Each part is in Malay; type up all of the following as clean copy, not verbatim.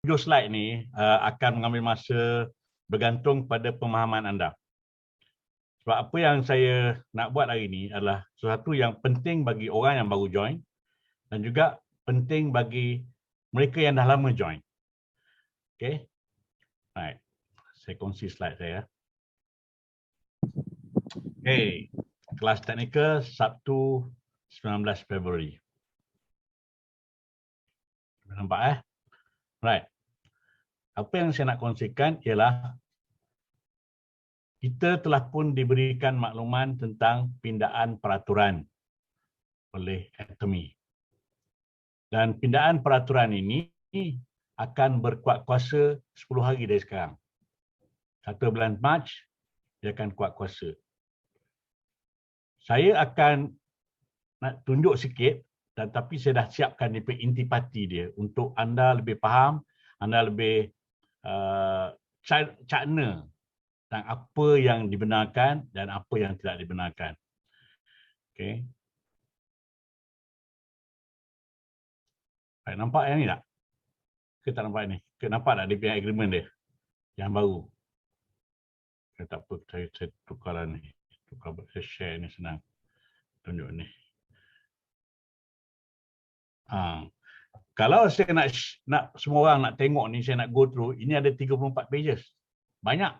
7 slide ni akan mengambil masa bergantung pada pemahaman anda. Sebab apa yang saya nak buat hari ini adalah sesuatu yang penting bagi orang yang baru join dan juga penting bagi mereka yang dah lama join. Okay. Right. Saya kongsi slide saya. Okay. Kelas teknikal Sabtu 19 Februari. Nampak Right. Apa yang saya nak kongsikan ialah kita telah pun diberikan makluman tentang pindaan peraturan oleh Atomy. Dan pindaan peraturan ini akan berkuat kuasa 10 hari dari sekarang. 1 bulan Mac, dia akan kuat kuasa. Saya akan nak tunjuk sikit, tapi saya dah siapkan intipati dia untuk anda lebih faham, anda lebih cakna tentang apa yang dibenarkan dan apa yang tidak dibenarkan. Okey. Nampak yang ni tak? Kita nampak ni. Kita nampak tak dia punya agreement dia? Yang baru. Tak apa, saya tukar ni. Tukar saya share ni senang. Tunjuk ni. Kalau saya nak semua orang nak tengok ni, saya nak go through, ini ada 34 pages. Banyak.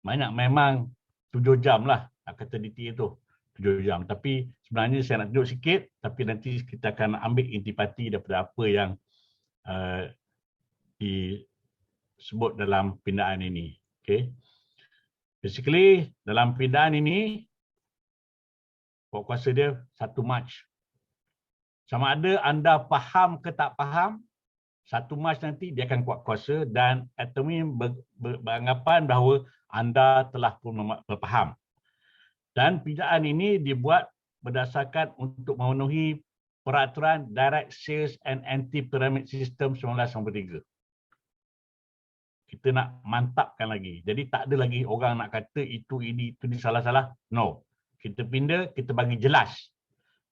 Banyak, memang 7 jam lah. Nak kata detail tu. 7 jam. Tapi sebenarnya saya nak tunjuk sikit, tapi nanti kita akan ambil intipati daripada apa yang disebut dalam pindaan ini. Okay. Basically, dalam pindaan ini, kuat kuasa dia 1 Mac. Sama ada anda faham ke tak faham, 1 Mac nanti dia akan kuat kuasa dan Atomy beranggapan bahawa anda telah pun berfaham. Dan pindaan ini dibuat berdasarkan untuk memenuhi peraturan Direct Sales and Anti-Pyramid System 1993. Kita nak mantapkan lagi. Jadi tak ada lagi orang nak kata itu ini salah-salah. No. Kita pindah, kita bagi jelas.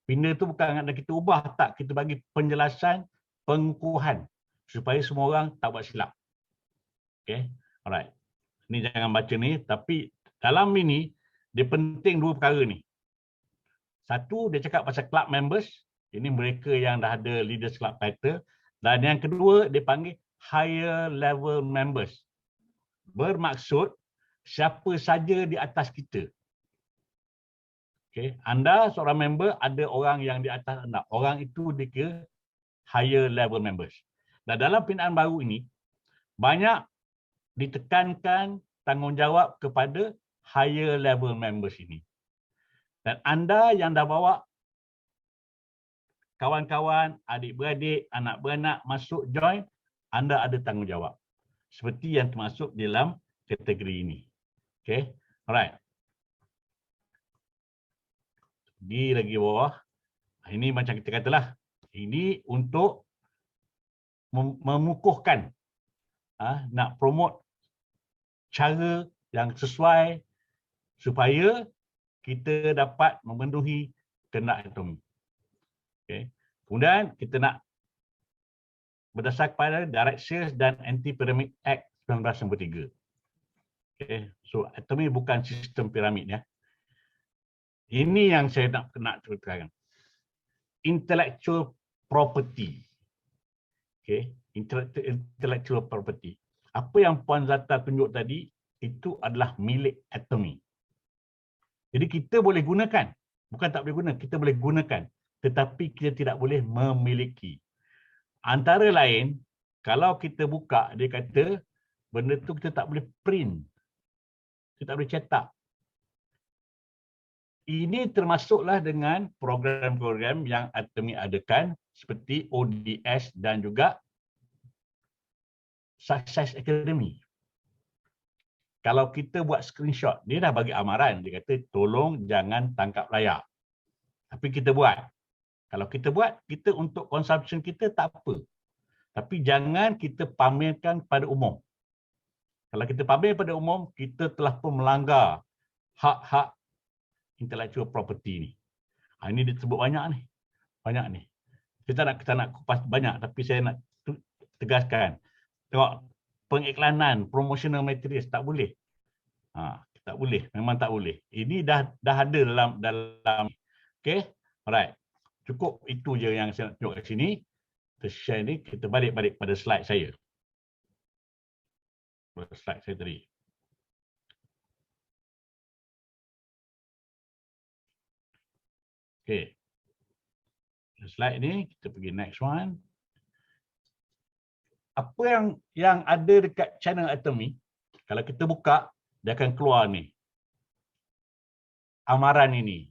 Pindah tu bukan nak kita ubah, tak. Kita bagi penjelasan, pengukuhan supaya semua orang tak buat silap. Okay. Alright. Ni jangan baca ni, tapi dalam ini dia penting 2 perkara ni. Satu, dia cakap pasal club members. Ini mereka yang dah ada leaders club title. Dan yang kedua, dia panggil higher level members. Bermaksud siapa saja di atas kita. Okay. Anda seorang member, ada orang yang di atas anda. Orang itu dikira higher level members. Dan dalam pindaan baru ini, banyak ditekankan tanggungjawab kepada higher level members ini. Dan anda yang dah bawa kawan-kawan, adik-beradik, anak-beranak masuk join, anda ada tanggungjawab. Seperti yang termasuk dalam kategori ini. Okay. Alright. Di lagi bawah. Ini macam kita katalah. Ini untuk mengukuhkan. Nak promote cara yang sesuai supaya kita dapat memenuhi kehendak Atomy. Okay. Kemudian kita nak berdasarkan pada Direct Sales dan Anti-Pyramid Act 1993. Okay. So Atomy bukan sistem piramid ya. Ini yang saya nak ceritakan. Intellectual property. Okay. Intellectual property. Apa yang Puan Zata tunjuk tadi, itu adalah milik Atomy. Jadi kita boleh gunakan. Bukan tak boleh guna, kita boleh gunakan. Tetapi kita tidak boleh memiliki. Antara lain, kalau kita buka, dia kata benda tu kita tak boleh print. Kita tak boleh cetak. Ini termasuklah dengan program-program yang Atomy adakan seperti ODS dan juga Success Academy. Kalau kita buat screenshot, dia dah bagi amaran. Dia kata tolong jangan tangkap layar. Tapi kita buat. Kalau kita buat, kita untuk consumption kita tak apa. Tapi jangan kita pamerkan pada umum. Kalau kita pamer pada umum, kita telah pun melanggar hak-hak intellectual property ni. Ini disebut banyak ni. Banyak ni. Kita nak kupas banyak, tapi saya nak tegaskan. Tengok, pengiklanan, promotional materials tak boleh. Tak boleh, memang tak boleh. Ini dah ada dalam okey. Alright. Cukup itu je yang saya nak tunjuk kat sini. Kita share ni, kita balik pada slide saya. Pada slide saya tadi. Okey. Slide ni, kita pergi next one. Apa yang ada dekat channel Atomy, kalau kita buka, dia akan keluar ni. Amaran ini.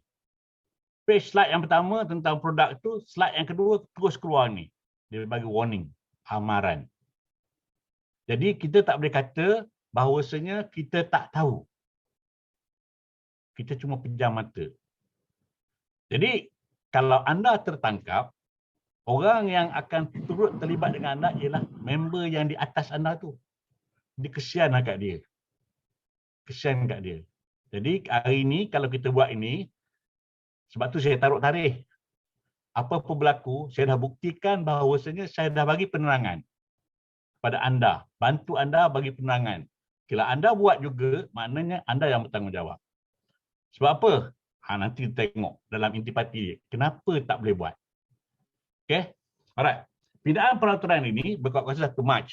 Page slide yang pertama tentang produk tu, slide yang kedua terus keluar ni. Dia bagi warning, amaran. Jadi kita tak boleh kata bahawasanya kita tak tahu. Kita cuma pejam mata. Jadi kalau anda tertangkap, orang yang akan turut terlibat dengan anda ialah member yang di atas anda tu. Dia kesian kat dia. Kesian kat dia. Jadi hari ini kalau kita buat ini, sebab tu saya taruh tarikh. Apa-apa berlaku, saya dah buktikan bahawasanya saya dah bagi penerangan pada anda. Bantu anda bagi penerangan. Kalau anda buat juga, maknanya anda yang bertanggungjawab. Sebab apa? Nanti tengok dalam intipati kenapa tak boleh buat. Okay? Alright. Pindaan peraturan ini berkuasa 1 Mac.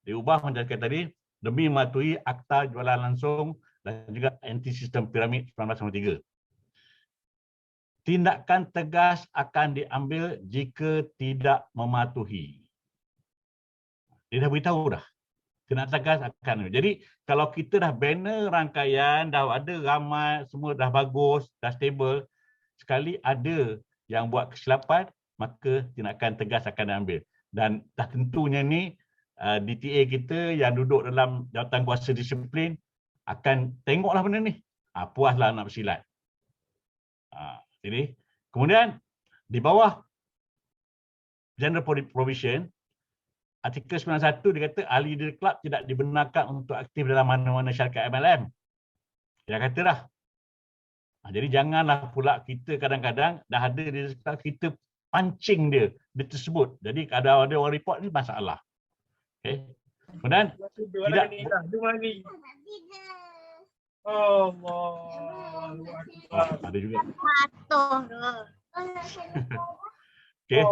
Diubah menjadikan tadi demi mematuhi Akta Jualan Langsung dan juga Anti-Sistem Piramid 1993. Tindakan tegas akan diambil jika tidak mematuhi. Dia dah beritahu dah. Tindakan tegas akan. Jadi kalau kita dah banner rangkaian, dah ada ramai, semua dah bagus, dah stable, sekali ada yang buat kesilapan, maka tindakan tegas akan diambil. Dan dah tentunya ni DTA kita yang duduk dalam jawatan kuasa disiplin akan tengoklah benda ni. Puaslah nak bersilat. Jadi, kemudian di bawah General Provision, artikel 91 dia kata ahli diri kelab tidak dibenarkan untuk aktif dalam mana-mana syarikat MLM. Dia kata dah. Jadi janganlah pula kita kadang-kadang dah ada di kelab, kita pancing dia tersebut. Jadi kalau ada orang report ni masalah. Okay. Kemudian tidak ada juga. Okay.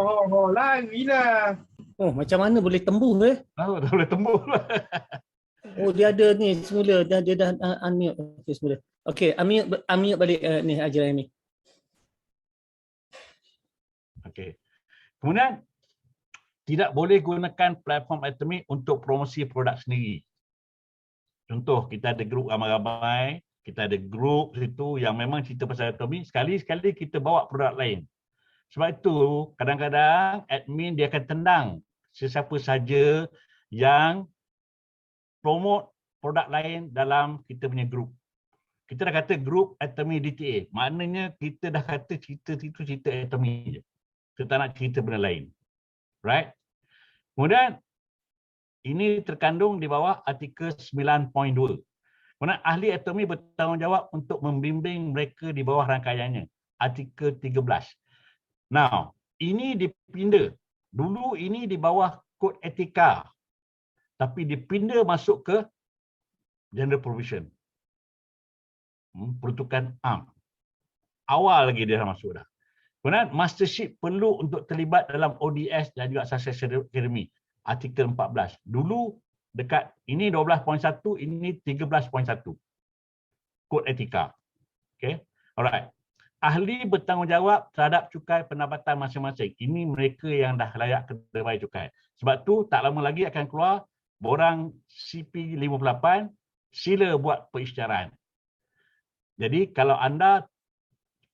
Larilah. Macam mana boleh tembus Tak boleh tembus. dia ada ni semula dia dah unmute semula. Okey, unmute balik ni ajar ni. Okey. Kemudian tidak boleh gunakan platform Atomy untuk promosi produk sendiri. Contoh, kita ada grup ramai-ramai, kita ada grup situ yang memang cerita pasal Atomy, sekali-sekali kita bawa produk lain. Sebab itu, kadang-kadang admin dia akan tendang sesiapa saja yang promote produk lain dalam kita punya grup. Kita dah kata grup Atomy DTA. Maknanya kita dah kata cerita itu cerita Atomy je. Kita tak nak cerita benda lain. Right? Kemudian, ini terkandung di bawah artikel 9.2. Kemudian ahli Atomy bertanggungjawab untuk membimbing mereka di bawah rangkaiannya. Artikel 13. Now, ini dipindah. Dulu ini di bawah kod etika. Tapi dipindah masuk ke General Provision. Peruntukan am. Awal lagi dia dah masuk dah. Kemudian, mastership perlu untuk terlibat dalam ODS dan juga Success Academy. Artikel 14. Dulu dekat ini 12.1, ini 13.1. Kod etika. Okay. Alright. Ahli bertanggungjawab terhadap cukai pendapatan masing-masing. Ini mereka yang dah layak kena bayar cukai. Sebab tu tak lama lagi akan keluar borang CP58, sila buat perisytiharan. Jadi kalau anda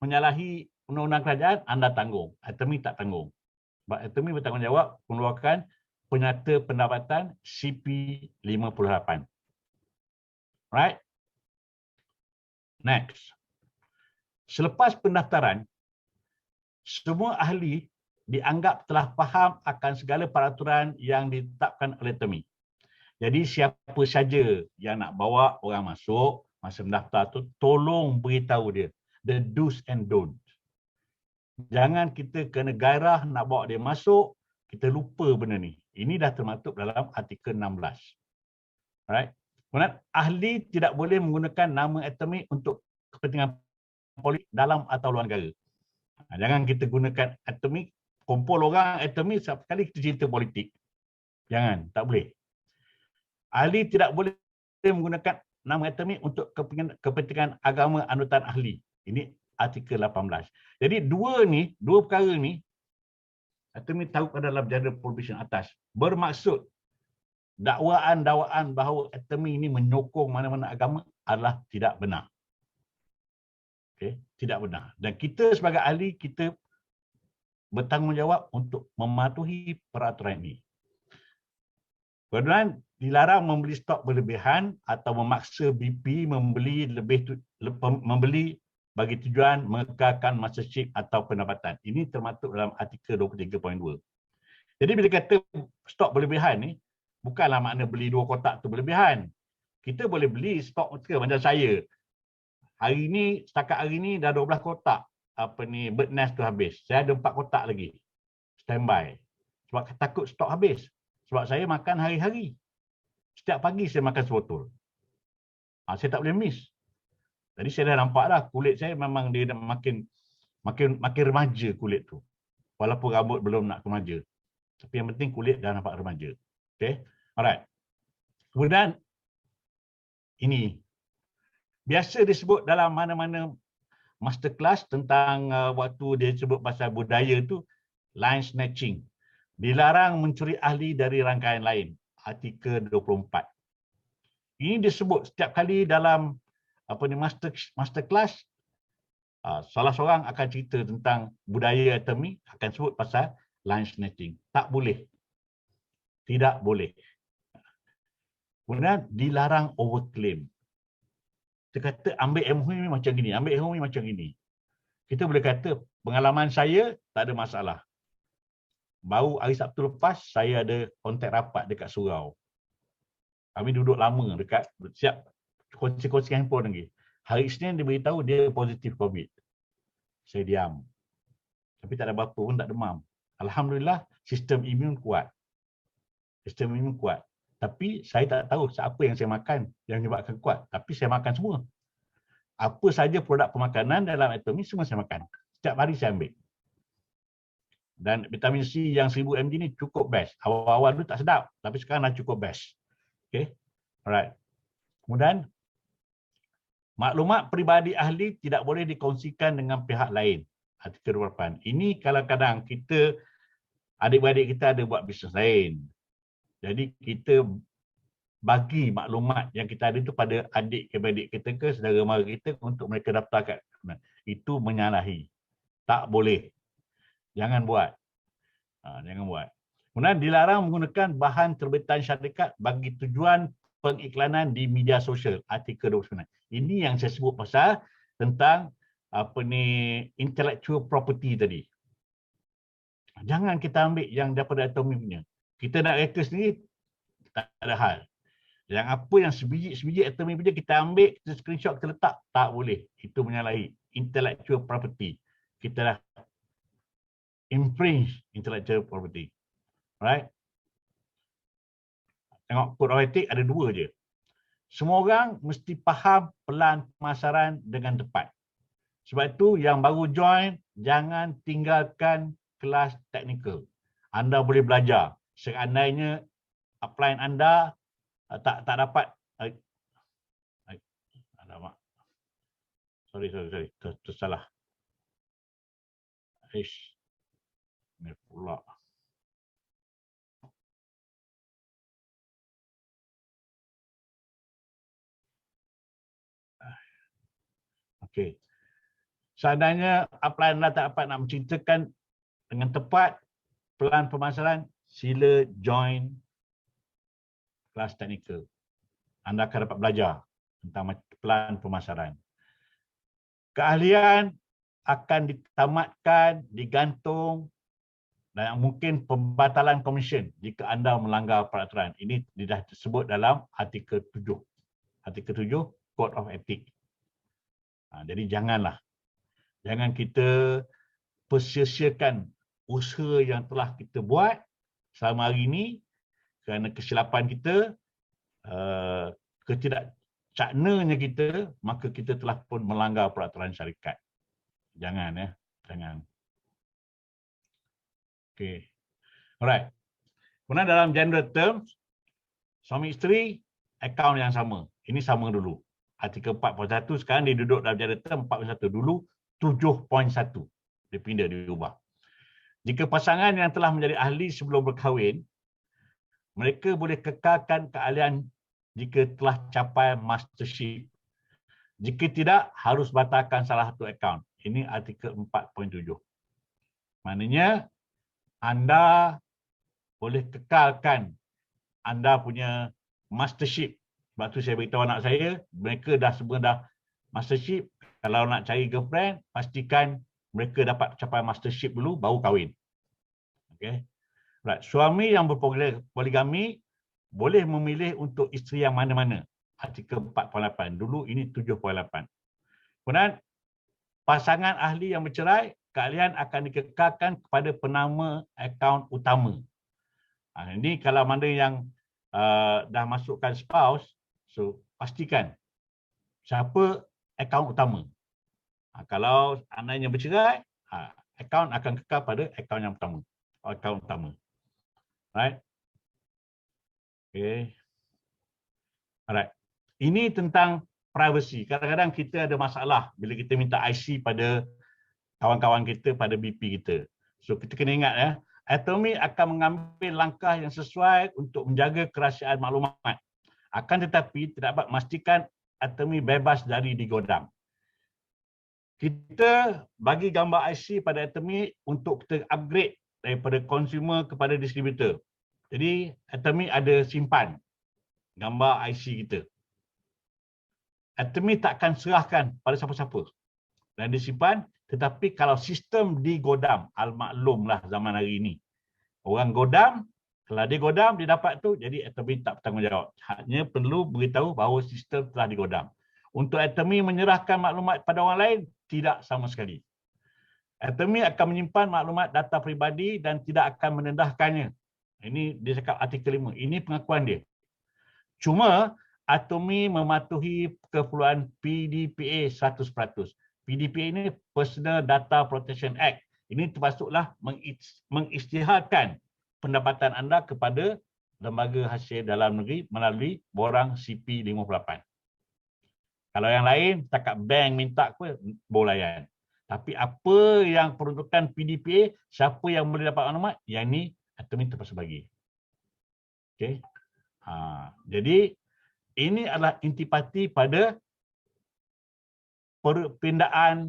menyalahi undang-undang kerajaan, anda tanggung. Atomy tak tanggung. Sebab Atomy bertanggungjawab mengeluarkan penyata pendapatan CP58. Right? Next. Selepas pendaftaran, semua ahli dianggap telah faham akan segala peraturan yang ditetapkan oleh Atomy. Jadi siapa saja yang nak bawa orang masuk masa mendaftar tu, tolong beritahu dia the do's and don't. Jangan kita kena gairah nak bawa dia masuk, kita lupa benda ni. Ini dah termaktub dalam artikel 16. Alright. Kemudian ahli tidak boleh menggunakan nama akademik untuk kepentingan politik dalam atau luar negara. Jangan kita gunakan akademik, kumpul orang akademik sekali kita cerita politik. Jangan, tak boleh. Ahli tidak boleh menggunakan nama akademik untuk kepentingan agama anutan ahli. Ini artikel 18. Jadi dua perkara ni, akademik tahu pada dalam General Prohibition atas, bermaksud dakwaan bahawa akademik ini menyokong mana-mana agama adalah tidak benar. Okay? Tidak benar. Dan kita sebagai ahli, kita bertanggungjawab untuk mematuhi peraturan ini. Kemudian dilarang membeli stok berlebihan atau memaksa BP membeli bagi tujuan mengekalkan masa chip atau pendapatan. Ini termaktub dalam artikel 23.2. Jadi bila kata stok berlebihan ni, bukanlah makna beli 2 kotak tu berlebihan. Kita boleh beli stok macam saya. Setakat hari ni dah 12 kotak bird nest tu habis. Saya ada 4 kotak lagi standby. Sebab takut stok habis. Sebab saya makan hari-hari. Setiap pagi saya makan sebotol. Saya tak boleh miss. Jadi saya dah nampak dah kulit saya memang dia dah makin remaja kulit tu. Walaupun rambut belum nak remaja. Tapi yang penting kulit dah nampak remaja. Okay. Alright. Kemudian ini biasa disebut dalam mana-mana masterclass tentang waktu dia sebut pasal budaya tu, line snatching. Dilarang mencuri ahli dari rangkaian lain. Artikel 24. Ini disebut setiap kali dalam masterclass, salah seorang akan cerita tentang budaya akademik, akan sebut pasal line snatching. Tak boleh. Tidak boleh. Kemudian dilarang overclaim. Kita kata ambil MOU macam gini, ambil MOU macam gini. Kita boleh kata pengalaman saya tak ada masalah. Baru hari Sabtu lepas saya ada kontak rapat dekat surau. Kami duduk lama dekat siap kongsi handphone lagi. Hari Isnin dia beritahu dia positif COVID. Saya diam. Tapi tak ada apa-apa pun, tak demam. Alhamdulillah sistem imun kuat. Sistem imun kuat. Tapi saya tak tahu apa yang saya makan yang menyebabkan kuat. Tapi saya makan semua. Apa saja produk pemakanan dalam atomi semua saya makan. Setiap hari saya ambil. Dan vitamin C yang 1000 mg ni cukup best. Awal-awal tu tak sedap. Tapi sekarang dah cukup best. Okay. Alright. Kemudian, maklumat peribadi ahli tidak boleh dikongsikan dengan pihak lain. Artikel 28. Ini kadang-kadang kita, adik-beradik kita ada buat bisnes lain. Jadi kita bagi maklumat yang kita ada itu pada adik-beradik kita ke saudara mara kita untuk mereka daftar kat. Itu menyalahi. Tak boleh. Jangan buat. Jangan buat. Kemudian dilarang menggunakan bahan terbitan syarikat bagi tujuan pengiklanan di media sosial. Artikel 29. Ini yang saya sebut pasal tentang intellectual property tadi. Jangan kita ambil yang daripada atomi punya. Kita nak reka sendiri, tak ada hal. Yang apa yang sebiji atomi punya kita ambil, kita screenshot, kita letak, tak boleh. Itu menyalahi intellectual property. Kita dah infringe intellectual property. Alright? Tengok kod etik ada 2 je. Semua orang mesti faham pelan pemasaran dengan tepat. Sebab itu yang baru join, jangan tinggalkan kelas teknikal. Anda boleh belajar. Seandainya upline anda tak dapat, alamak. Sorry. Tersalah. Ini pula. Okey. Seandainya upline anda tak dapat nak menceritakan dengan tepat pelan pemasaran, sila join kelas teknikal. Anda akan dapat belajar tentang pelan pemasaran. Keahlian akan ditamatkan, digantung dan mungkin pembatalan komisen jika anda melanggar peraturan. Ini dah disebut dalam artikel 7. Artikel 7, Code of Ethics. Jadi jangan kita persia-siakan usaha yang telah kita buat selama hari ini kerana kesilapan kita, ketidakcaknanya kita, maka kita telah pun melanggar peraturan syarikat. Jangan jangan. Okey. Alright. Kemudian dalam general terms, suami isteri akaun yang sama. Ini sama dulu. Artikel 4.1 sekarang dia duduk dalam general term 4.1. Dulu 7.1. Dia pindah, diubah. Jika pasangan yang telah menjadi ahli sebelum berkahwin, mereka boleh kekalkan keahlian jika telah capai mastership. Jika tidak, harus batalkan salah satu akaun. Ini artikel 4.7. Maknanya, anda boleh kekalkan anda punya mastership. Sebab tu saya beritahu anak saya, mereka dah semua dah mastership. Kalau nak cari girlfriend, pastikan mereka dapat capai mastership dulu, baru kahwin. Okay. Right. Suami yang berpoligami boleh memilih untuk isteri yang mana-mana. Artikel 4.8. Dulu ini 7.8. Kemudian, pasangan ahli yang bercerai, keahlian akan dikekalkan kepada penama akaun utama. Ini kalau mana yang dah masukkan spouse, so pastikan siapa akaun utama. Kalau anda yang bercerai, akaun akan kekal pada akaun yang pertama. Akaun utama. Right? Okay. Alright. Ini tentang privacy. Kadang-kadang kita ada masalah bila kita minta IC pada kawan-kawan kita, pada BP kita. So kita kena ingat Atomy akan mengambil langkah yang sesuai untuk menjaga kerahsiaan maklumat. Akan tetapi tidak dapat memastikan Atomy bebas dari digodam. Kita bagi gambar IC pada Atomy untuk kita upgrade daripada consumer kepada distributor. Jadi Atomy ada simpan gambar IC kita. Atomy tak akan serahkan pada siapa-siapa dan disimpan. Tetapi kalau sistem digodam, al-maklumlah zaman hari ini. Orang godam, kalau dia godam, dia dapat tu, jadi Atomy tak bertanggungjawab. Hanya perlu beritahu bahawa sistem telah digodam. Untuk Atomy menyerahkan maklumat pada orang lain, tidak sama sekali. Atomy akan menyimpan maklumat data peribadi dan tidak akan mendedahkannya. Ini dia cakap artikel 5. Ini pengakuan dia. Cuma, Atomy mematuhi keperluan PDPA 100%. PDPA ini Personal Data Protection Act. Ini termasuklah mengisytiharkan pendapatan anda kepada lembaga hasil dalam negeri melalui borang CP58. Kalau yang lain, setakat bank minta ke, boleh layan. Tapi apa yang peruntukan PDPA, siapa yang boleh dapat maklumat, yang ini Atomy terpaksa bagi. Okay. Jadi, ini adalah intipati pada perpindahan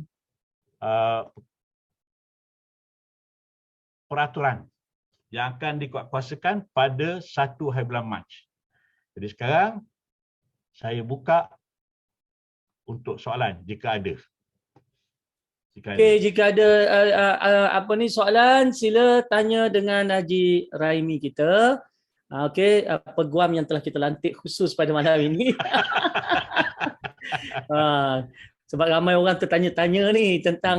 peraturan yang akan dikuatkuasakan pada 1 hari bulan Mac. Jadi sekarang saya buka untuk soalan jika ada. Okey, jika ada soalan, sila tanya dengan Haji Raimi kita. Okey, peguam yang telah kita lantik khusus pada malam ini. Sebab ramai orang tertanya-tanya ni tentang